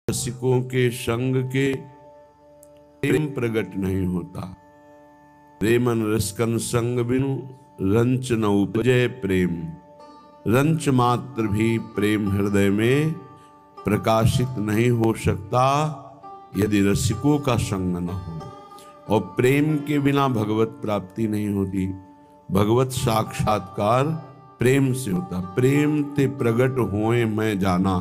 रसिकों के संग के प्रेम प्रकट नहीं होता। रेमन रसकन संग बिनु रंच न उपजय प्रेम। रंच मात्र भी प्रेम हृदय में प्रकाशित नहीं हो सकता यदि रसिकों का संग न हो। और प्रेम के बिना भगवत प्राप्ति नहीं होती। भगवत साक्षात्कार प्रेम से होता। प्रेम ते प्रगट होए मैं जाना।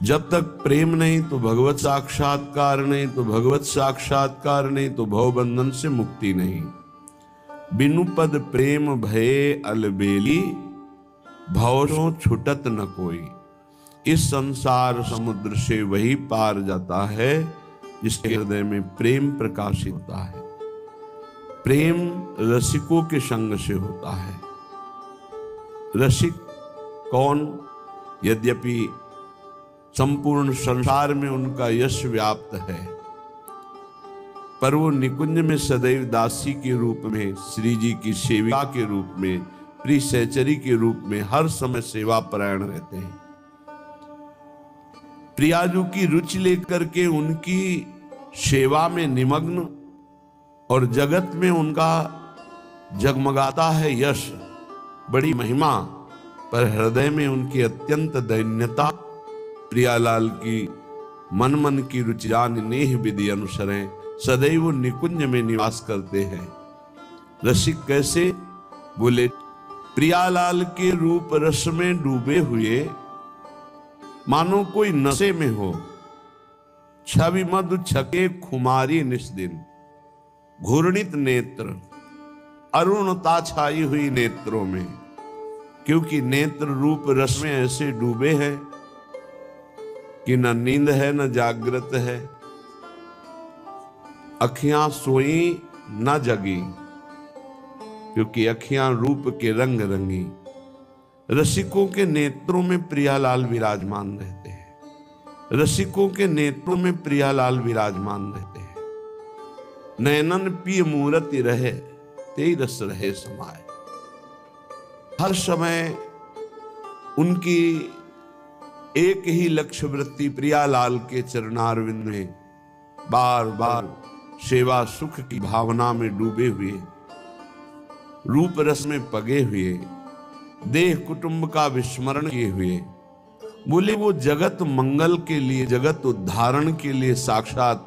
जब तक प्रेम नहीं तो भगवत साक्षात्कार नहीं, तो भगवत साक्षात्कार नहीं तो भवबंधन से मुक्ति नहीं। बिनु पद प्रेम भये अलबेली। भवरों छुटत न कोई। इस संसार समुद्र से वही पार जाता है जिसके हृदय में प्रेम प्रकाशित होता है। प्रेम रसिकों के संग से होता है। रसिक कौन? यद्यपि संपूर्ण संसार में उनका यश व्याप्त है, पर वो निकुंज में सदैव दासी के रूप में, श्री जी की सेविका के रूप में, प्रिय सहचरी के रूप में हर समय सेवा परायण रहते हैं। प्रियाजू की रुचि लेकर के उनकी सेवा में निमग्न और जगत में उनका जगमगाता है यश, बड़ी महिमा, पर हृदय में उनकी अत्यंत दैन्यता। प्रियालाल की मन मन की रुचि जान नेह विधि अनुसरें। सदैव निकुंज में निवास करते हैं। रसिक कैसे? बोले प्रियालाल के रूप रस में डूबे हुए मानो कोई नशे में हो। छवि मधु छके खुमारी निस्दिन। घूर्णित नेत्र, अरुणता छाई हुई नेत्रों में, क्योंकि नेत्र रूप रस में ऐसे डूबे हैं कि न नींद है न जागृत है। अखियां सोई न जगी, क्योंकि अखियां रूप के रंग रंगी। रसिकों के नेत्रों में प्रियालाल विराजमान रहते हैं। रसिकों के नेत्रों में प्रियालाल विराजमान रहते हैं। नयनन पिय मूरति रहे तेई रस रहे समाये। हर समय उनकी एक ही लक्ष्य वृत्ति प्रियालाल के चरणारविंद में बार बार सेवा सुख की भावना में डूबे हुए, रूप रस में पगे हुए, देह कुटुंब का विस्मरण किए हुए। बोले वो जगत मंगल के लिए, जगत उद्धारण के लिए साक्षात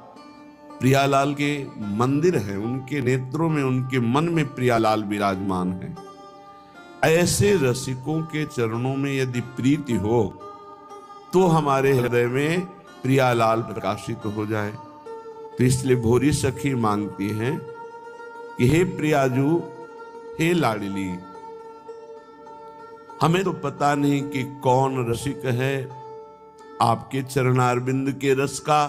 प्रियालाल के मंदिर है। उनके नेत्रों में, उनके मन में प्रियालाल विराजमान है। ऐसे रसिकों के चरणों में यदि प्रीति हो तो हमारे हृदय में प्रियालाल प्रकाशित हो जाए। तो इसलिए भोरी सखी मांगती हैं कि हे प्रियाजू, हे लाडली, हमें तो पता नहीं कि कौन रसिक है आपके चरणारविंद के रस का,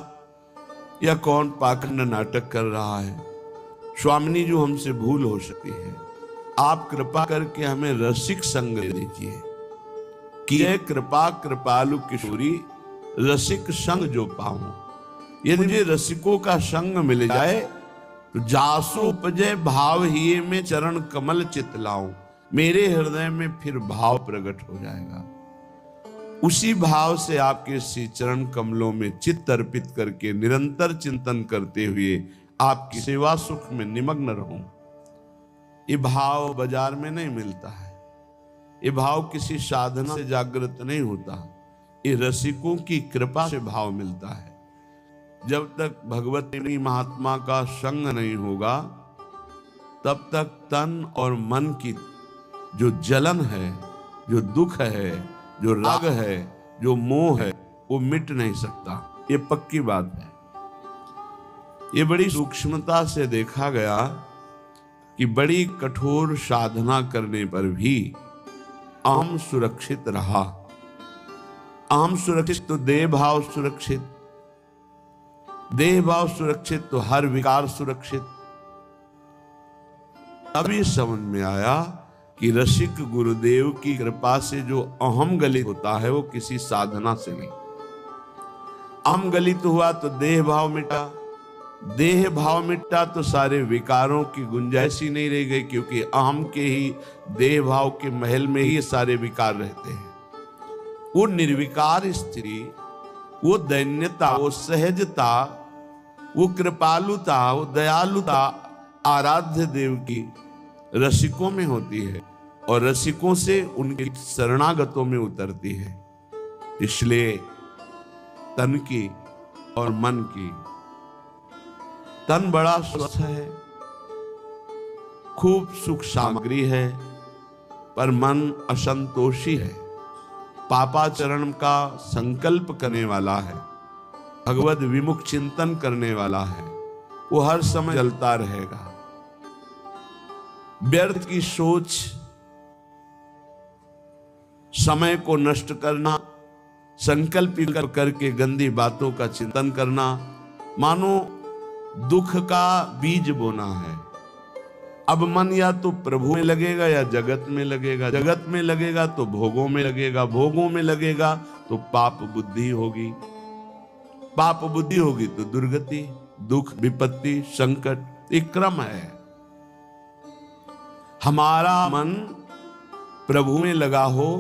या कौन पाखंड नाटक कर रहा है। स्वामिनी जो हमसे भूल हो सकती है, आप कृपा करके हमें रसिक संग दे दीजिए। किए कृपा कृपालु किशोरी, रसिक संग जो पाऊं। यदि मुझे रसिकों का संग मिल जाए तो जासो उपजय भाव हिये में चरण कमल चितलाऊं। मेरे हृदय में फिर भाव प्रकट हो जाएगा। उसी भाव से आपके श्री चरण कमलों में चित्त अर्पित करके निरंतर चिंतन करते हुए आपकी सेवा सुख में निमग्न रहूं। ये भाव बाजार में नहीं मिलता है। ये भाव किसी साधना से जागृत नहीं होता। ये रसिकों की कृपा से भाव मिलता है। जब तक भगवती महात्मा का संग नहीं होगा, तब तक तन और मन की जो जलन है, जो दुख है, जो राग है, जो मोह है, वो मिट नहीं सकता। ये पक्की बात है। ये बड़ी सूक्ष्मता से देखा गया कि बड़ी कठोर साधना करने पर भी अहम सुरक्षित रहा। अहम सुरक्षित तो देह भाव सुरक्षित, देह भाव सुरक्षित तो हर विकार सुरक्षित। अभी समझ में आया कि रसिक गुरुदेव की कृपा से जो अहम गलित होता है वो किसी साधना से नहीं। अहम गलित हुआ तो देह भाव मिटा, देह भाव मिटा तो सारे विकारों की गुंजाइश ही नहीं रह गई, क्योंकि अहम के ही देह भाव के महल में ही सारे विकार रहते हैं। वो निर्विकार स्त्री वो दैन्यता, वो सहजता, वो कृपालुता, वो दयालुता आराध्य देव की रसिकों में होती है और रसिकों से उनके शरणागतों में उतरती है। इसलिए तन की और मन की, तन बड़ा स्वस्थ है, खूब सुख सामग्री है, पर मन असंतोषी है, पापाचरण का संकल्प करने वाला है, भगवत विमुख चिंतन करने वाला है, वो हर समय जलता रहेगा। व्यर्थ की सोच, समय को नष्ट करना, संकल्प करके गंदी बातों का चिंतन करना, मानो दुख का बीज बोना है। अब मन या तो प्रभु में लगेगा या जगत में लगेगा, जगत में लगेगा तो भोगों में लगेगा, भोगों में लगेगा तो पाप बुद्धि होगी, पाप बुद्धि होगी तो दुर्गति, दुख, विपत्ति, संकट, एक क्रम है। हमारा मन प्रभु में लगा हो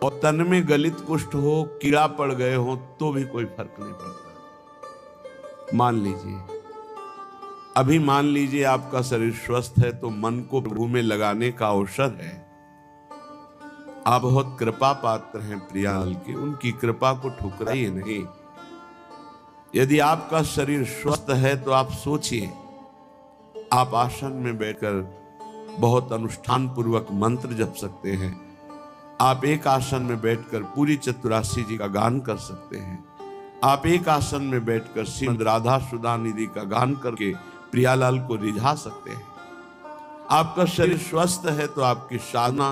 और तन में गलित कुष्ठ हो, कीड़ा पड़ गए हो, तो भी कोई फर्क नहीं पड़ता। मान लीजिए, अभी मान लीजिए आपका शरीर स्वस्थ है तो मन को प्रभु में लगाने का अवसर है। आप बहुत कृपा पात्र हैं प्रियाल की, उनकी कृपा को ठुकराइए नहीं। यदि आपका शरीर स्वस्थ है तो आप सोचिए, आप आसन में बैठकर बहुत अनुष्ठान पूर्वक मंत्र जप सकते हैं। आप एक आसन में बैठकर पूरी चतुरासी जी का गान कर सकते हैं। आप एक आसन में बैठकर श्रीमद् राधा सुधा निधि का गान करके प्रियालाल को रिझा सकते हैं। आपका शरीर स्वस्थ है तो आपकी साधना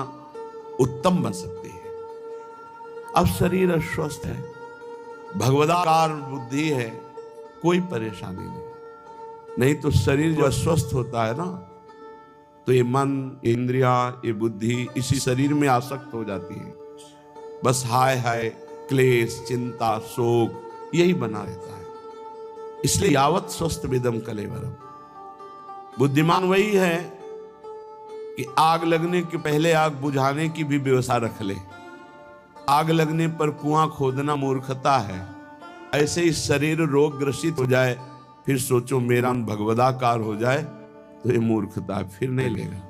उत्तम बन सकती है। अब शरीर अस्वस्थ है, भगवदाकार बुद्धि है, कोई परेशानी नहीं तो शरीर जो अस्वस्थ होता है ना, तो ये मन, इंद्रियां, ये बुद्धि इसी शरीर में आसक्त हो जाती है। बस हाय हाय, क्लेश, चिंता, शोक यही बना रहता है। इसलिए यावत स्वस्थ विदम कलेवरम। बुद्धिमान वही है कि आग लगने के पहले आग बुझाने की भी व्यवस्था रख ले। आग लगने पर कुआं खोदना मूर्खता है। ऐसे ही शरीर रोग ग्रसित हो जाए, फिर सोचो मेरा भगवदाकार हो जाए, तो ये मूर्खता फिर नहीं लेगा।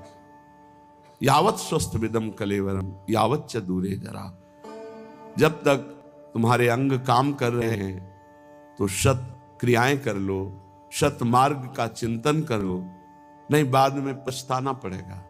यावत स्वस्थ विदम कलेवरम यावत च दूरे जरा। जब तक तुम्हारे अंग काम कर रहे हैं तो सत क्रियाएं कर लो, सत मार्ग का चिंतन करो, नहीं बाद में पछताना पड़ेगा।